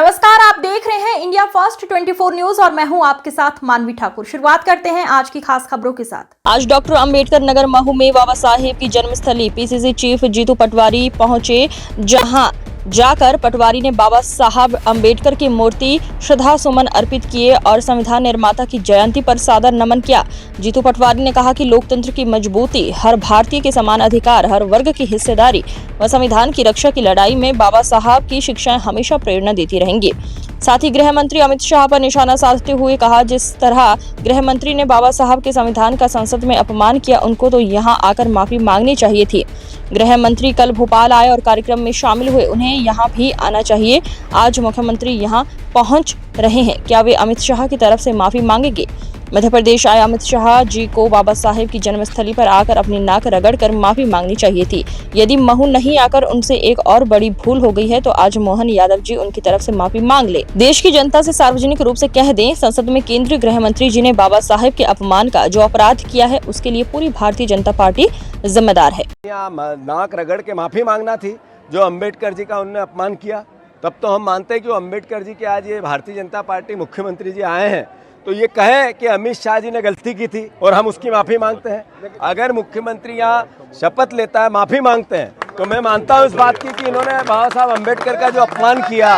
नमस्कार, आप देख रहे हैं इंडिया फर्स्ट 24 न्यूज और मैं हूं आपके साथ मानवी ठाकुर। शुरुआत करते हैं आज की खास खबरों के साथ। आज डॉक्टर अंबेडकर नगर महू में बाबा साहेब की जन्मस्थली पीसीसी चीफ जीतू पटवारी पहुंचे, जहां जाकर पटवारी ने बाबा साहब अंबेडकर की मूर्ति श्रद्धा सुमन अर्पित किए और संविधान निर्माता की जयंती पर सादर नमन किया। जीतू पटवारी ने कहा कि लोकतंत्र की मजबूती, हर भारतीय के समान अधिकार, हर वर्ग की हिस्सेदारी व संविधान की रक्षा की लड़ाई में बाबा साहब की शिक्षाएं हमेशा प्रेरणा देती रहेंगी। साथ ही गृह मंत्री अमित शाह पर निशाना साधते हुए कहा, जिस तरह गृह मंत्री ने बाबा साहब के संविधान का संसद में अपमान किया, उनको तो यहां आकर माफी मांगनी चाहिए थी। गृह मंत्री कल भोपाल आए और कार्यक्रम में शामिल हुए, उन्हें यहां भी आना चाहिए। आज मुख्यमंत्री यहां पहुंच रहे हैं, क्या वे अमित शाह की तरफ से माफी मांगेंगे? मध्य प्रदेश आए अमित शाह जी को बाबा साहेब की जन्मस्थली पर आकर अपनी नाक रगड़कर माफी मांगनी चाहिए थी। यदि महू नहीं आकर उनसे एक और बड़ी भूल हो गई है तो आज मोहन यादव जी उनकी तरफ से माफी मांग ले। देश की जनता से सार्वजनिक रूप से कह दें, संसद में केंद्रीय गृह मंत्री जी ने बाबा साहेब के अपमान का जो अपराध किया है, उसके लिए पूरी भारतीय जनता पार्टी जिम्मेदार है। नाक रगड़ के माफी मांगना थी जो अम्बेडकर जी का उन्होंने अपमान किया। तब तो हम मानते हैं कि अम्बेडकर जी के आज ये भारतीय जनता पार्टी मुख्यमंत्री जी आए हैं तो ये कहे कि अमित शाह जी ने गलती की थी और हम उसकी माफ़ी मांगते हैं। अगर मुख्यमंत्री यहाँ शपथ लेता है, माफ़ी मांगते हैं, तो मैं मानता हूँ इस बात की कि इन्होंने बाबा साहब अम्बेडकर का जो अपमान किया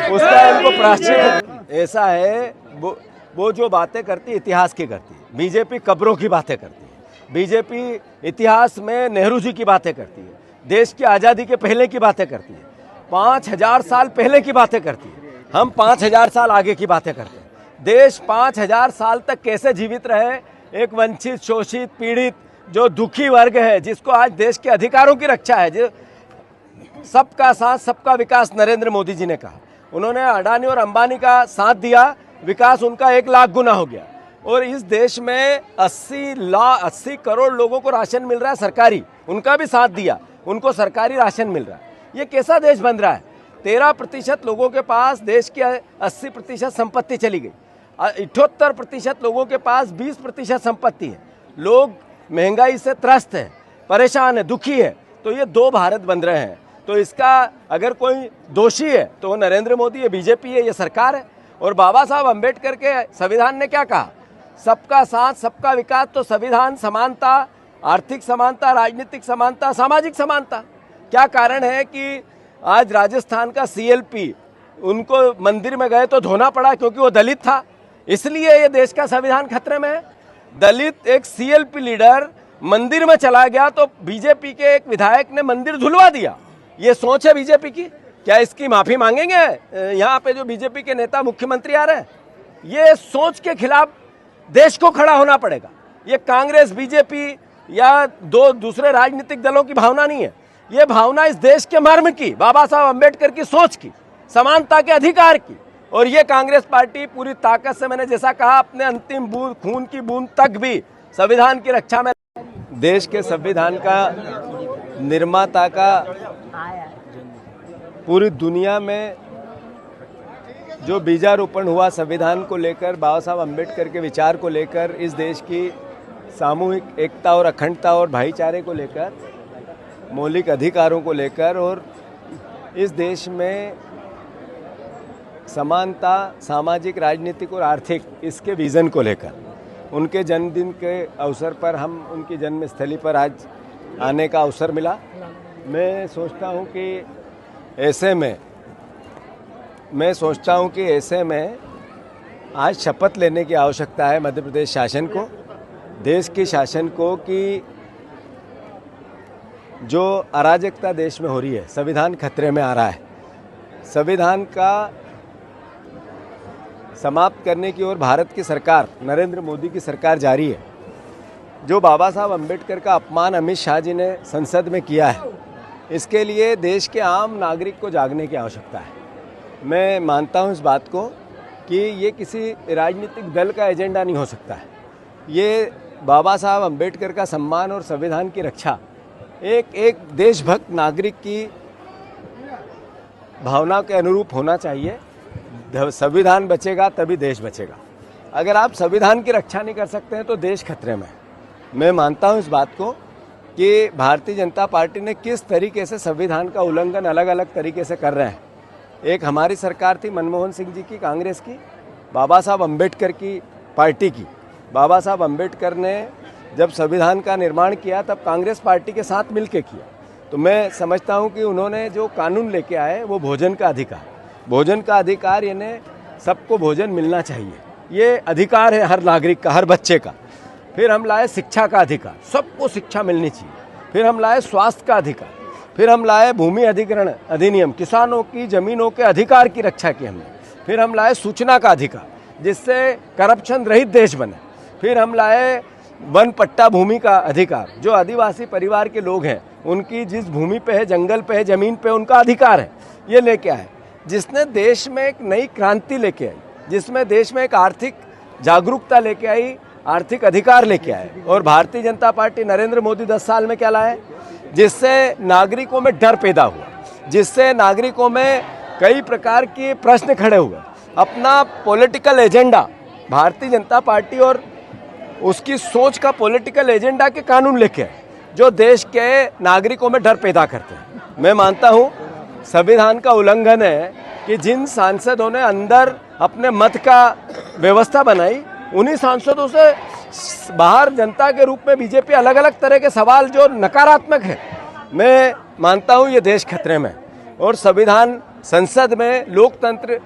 उसका इनको प्रायश्चित ऐसा है। वो जो बातें करती इतिहास की करती है। बीजेपी कब्रों की बातें करती है, बीजेपी इतिहास में नेहरू जी की बातें करती है, देश की आज़ादी के पहले की बातें करती है, 5000 साल पहले की बातें करती है। हम 5000 साल आगे की बातें करते हैं। देश 5000 साल तक कैसे जीवित रहे, एक वंचित, शोषित, पीड़ित जो दुखी वर्ग है, जिसको आज देश के अधिकारों की रक्षा है, जो सबका साथ सबका विकास नरेंद्र मोदी जी ने कहा। उन्होंने अडानी और अंबानी का साथ दिया, विकास उनका 1 लाख गुना हो गया। और इस देश में 80 करोड़ लोगों को राशन मिल रहा है सरकारी, उनका भी साथ दिया, उनको सरकारी राशन मिल रहा है। ये कैसा देश बन रहा है? 13% लोगों के पास देश की 80% संपत्ति चली गई, 78% लोगों के पास 20% संपत्ति है। लोग महंगाई से त्रस्त हैं, परेशान है, दुखी है। तो ये 2 भारत बन रहे हैं। तो इसका अगर कोई दोषी है तो नरेंद्र मोदी है, बीजेपी है, ये सरकार है। और बाबा साहब अम्बेडकर के संविधान ने क्या कहा? सबका साथ सबका विकास। तो संविधान समानता, आर्थिक समानता, राजनीतिक समानता, सामाजिक समानता। क्या कारण है कि आज राजस्थान का CLP उनको मंदिर में गए तो धोना पड़ा क्योंकि वो दलित था, इसलिए ये देश का संविधान खतरे में है। दलित एक CLP लीडर मंदिर में चला गया तो बीजेपी के एक विधायक ने मंदिर धुलवा दिया। ये सोच है बीजेपी की? क्या इसकी माफी मांगेंगे यहाँ पे जो बीजेपी के नेता मुख्यमंत्री आ रहे हैं? ये सोच के खिलाफ देश को खड़ा होना पड़ेगा। ये कांग्रेस, बीजेपी या 2 दूसरे राजनीतिक दलों की भावना नहीं है। ये भावना इस देश के मर्म की, बाबा साहब अम्बेडकर की सोच की, समानता के अधिकार की। और ये कांग्रेस पार्टी पूरी ताकत से, मैंने जैसा कहा, अपने अंतिम बूंद, खून की बूंद तक भी संविधान की रक्षा में। देश के संविधान का निर्माता का पूरी दुनिया में जो बीजारोपण हुआ संविधान को लेकर, बाबा साहब अम्बेडकर के विचार को लेकर, इस देश की सामूहिक एकता और अखंडता और भाईचारे को लेकर, मौलिक अधिकारों को लेकर, और इस देश में समानता, सामाजिक, राजनीतिक और आर्थिक, इसके विज़न को लेकर, उनके जन्मदिन के अवसर पर हम उनकी जन्मस्थली पर आज आने का अवसर मिला। मैं सोचता हूं कि ऐसे में आज शपथ लेने की आवश्यकता है मध्य प्रदेश शासन को, देश के शासन को, कि जो अराजकता देश में हो रही है, संविधान खतरे में आ रहा है, संविधान का समाप्त करने की ओर भारत की सरकार, नरेंद्र मोदी की सरकार जा रही है। जो बाबा साहब अम्बेडकर का अपमान अमित शाह जी ने संसद में किया है, इसके लिए देश के आम नागरिक को जागने की आवश्यकता है। मैं मानता हूं इस बात को कि ये किसी राजनीतिक दल का एजेंडा नहीं हो सकता है। ये बाबा साहब अम्बेडकर का सम्मान और संविधान की रक्षा एक देशभक्त नागरिक की भावना के अनुरूप होना चाहिए। संविधान बचेगा तभी देश बचेगा। अगर आप संविधान की रक्षा नहीं कर सकते हैं तो देश खतरे में है। मैं मानता हूं इस बात को कि भारतीय जनता पार्टी ने किस तरीके से संविधान का उल्लंघन अलग अलग तरीके से कर रहे हैं, एक हमारी सरकार थी मनमोहन सिंह जी की, कांग्रेस की, बाबा साहब अम्बेडकर की पार्टी की। बाबा साहब अम्बेडकर ने जब संविधान का निर्माण किया तब कांग्रेस पार्टी के साथ मिलकर किया। तो मैं समझता हूं कि उन्होंने जो कानून लेके आए वो भोजन का अधिकार यानी सबको भोजन मिलना चाहिए, ये अधिकार है हर नागरिक का, हर बच्चे का। फिर हम लाए शिक्षा का अधिकार, सबको शिक्षा मिलनी चाहिए। फिर हम लाए स्वास्थ्य का अधिकार। फिर हम लाए भूमि अधिग्रहण अधिनियम, किसानों की ज़मीनों के अधिकार की रक्षा की हमने। फिर हम लाए सूचना का अधिकार, जिससे करप्शन रहित देश बने। फिर हम लाए वन पट्टा भूमि का अधिकार, जो आदिवासी परिवार के लोग हैं उनकी जिस भूमि पे है, जंगल पे है, ज़मीन पे उनका अधिकार है, ये लेके आए, जिसने देश में एक नई क्रांति लेके आई, जिसमें देश में एक आर्थिक जागरूकता लेके आई, आर्थिक अधिकार लेके आए। और भारतीय जनता पार्टी नरेंद्र मोदी 10 साल में क्या लाए, जिससे नागरिकों में डर पैदा हुआ, जिससे नागरिकों में कई प्रकार के प्रश्न खड़े हुए। अपना political agenda Bharatiya Janata party और उसकी सोच का पॉलिटिकल एजेंडा के कानून लेके आए, जो देश के नागरिकों में डर पैदा करते हैं। मैं मानता हूँ संविधान का उल्लंघन है कि जिन सांसदों ने अंदर अपने मत का व्यवस्था बनाई, उन्हीं सांसदों से बाहर जनता के रूप में बीजेपी अलग अलग तरह के सवाल जो नकारात्मक है, मैं मानता हूँ ये देश खतरे में। और संविधान संसद में लोकतंत्र,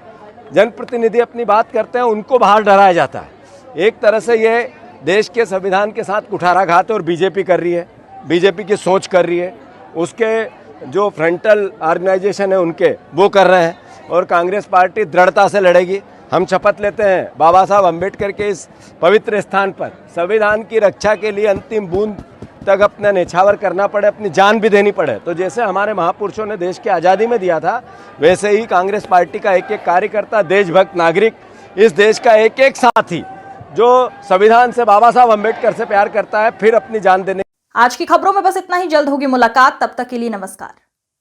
जनप्रतिनिधि अपनी बात करते हैं, उनको बाहर डराया जाता है। एक तरह से ये देश के संविधान के साथ कुठाराघात और बीजेपी कर रही है, बीजेपी की सोच कर रही है, उसके जो फ्रंटल ऑर्गेनाइजेशन है उनके वो कर रहे हैं। और कांग्रेस पार्टी दृढ़ता से लड़ेगी। हम शपथ लेते हैं बाबा साहब अम्बेडकर के इस पवित्र स्थान पर संविधान की रक्षा के लिए अंतिम बूंद तक अपना न्यौछावर करना पड़े, अपनी जान भी देनी पड़े। तो जैसे हमारे महापुरुषों ने देश की आज़ादी में दिया था, वैसे ही कांग्रेस पार्टी का एक एक कार्यकर्ता, देशभक्त नागरिक, इस देश का एक एक साथी जो संविधान से, बाबा साहब अम्बेडकर से प्यार करता है, फिर अपनी जान देने। आज की खबरों में बस इतना ही। जल्द होगी मुलाकात, तब तक के लिए नमस्कार।